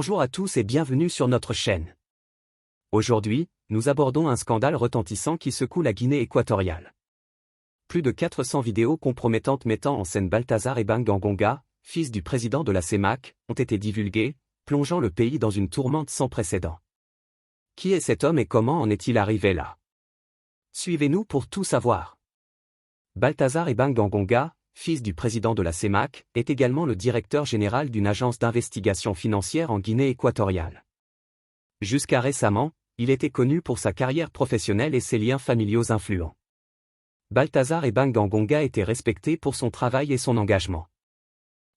Bonjour à tous et bienvenue sur notre chaîne. Aujourd'hui, nous abordons un scandale retentissant qui secoue la Guinée équatoriale. Plus de 400 vidéos compromettantes mettant en scène Balthazar Ebang Engonga, fils du président de la CEMAC, ont été divulguées, plongeant le pays dans une tourmente sans précédent. Qui est cet homme et comment en est-il arrivé là? Suivez-nous pour tout savoir. Balthazar Ebang Engonga, fils du président de la CEMAC, est également le directeur général d'une agence d'investigation financière en Guinée équatoriale. Jusqu'à récemment, il était connu pour sa carrière professionnelle et ses liens familiaux influents. Balthazar Ebang Engonga était respecté pour son travail et son engagement.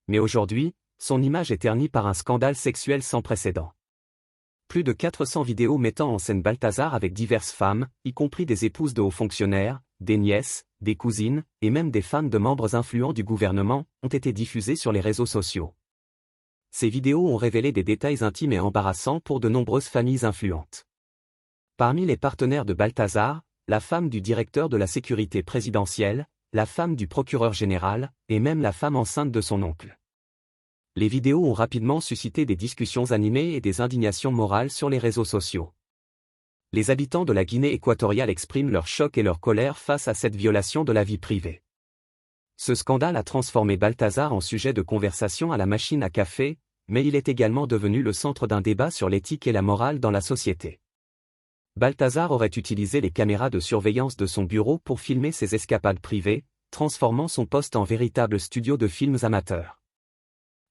Mais aujourd'hui, son image est ternie par un scandale sexuel sans précédent. Plus de 400 vidéos mettant en scène Balthazar avec diverses femmes, y compris des épouses de hauts fonctionnaires, des nièces, des cousines, et même des femmes de membres influents du gouvernement, ont été diffusées sur les réseaux sociaux. Ces vidéos ont révélé des détails intimes et embarrassants pour de nombreuses familles influentes. Parmi les partenaires de Balthazar, la femme du directeur de la sécurité présidentielle, la femme du procureur général, et même la femme enceinte de son oncle. Les vidéos ont rapidement suscité des discussions animées et des indignations morales sur les réseaux sociaux. Les habitants de la Guinée équatoriale expriment leur choc et leur colère face à cette violation de la vie privée. Ce scandale a transformé Balthazar en sujet de conversation à la machine à café, mais il est également devenu le centre d'un débat sur l'éthique et la morale dans la société. Balthazar aurait utilisé les caméras de surveillance de son bureau pour filmer ses escapades privées, transformant son poste en véritable studio de films amateurs.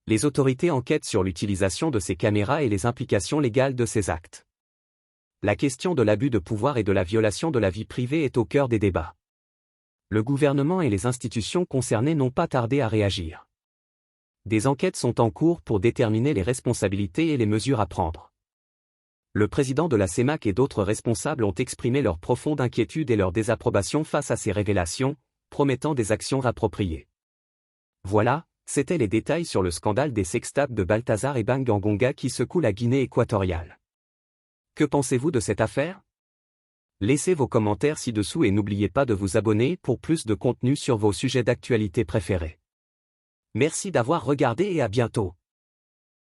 Les autorités enquêtent sur l'utilisation de ces caméras et les implications légales de ces actes. La question de l'abus de pouvoir et de la violation de la vie privée est au cœur des débats. Le gouvernement et les institutions concernées n'ont pas tardé à réagir. Des enquêtes sont en cours pour déterminer les responsabilités et les mesures à prendre. Le président de la CEMAC et d'autres responsables ont exprimé leur profonde inquiétude et leur désapprobation face à ces révélations, promettant des actions appropriées. Voilà, c'étaient les détails sur le scandale des sextapes de Balthazar Ebang Engonga qui secoue la Guinée équatoriale. Que pensez-vous de cette affaire? Laissez vos commentaires ci-dessous et n'oubliez pas de vous abonner pour plus de contenu sur vos sujets d'actualité préférés. Merci d'avoir regardé et à bientôt.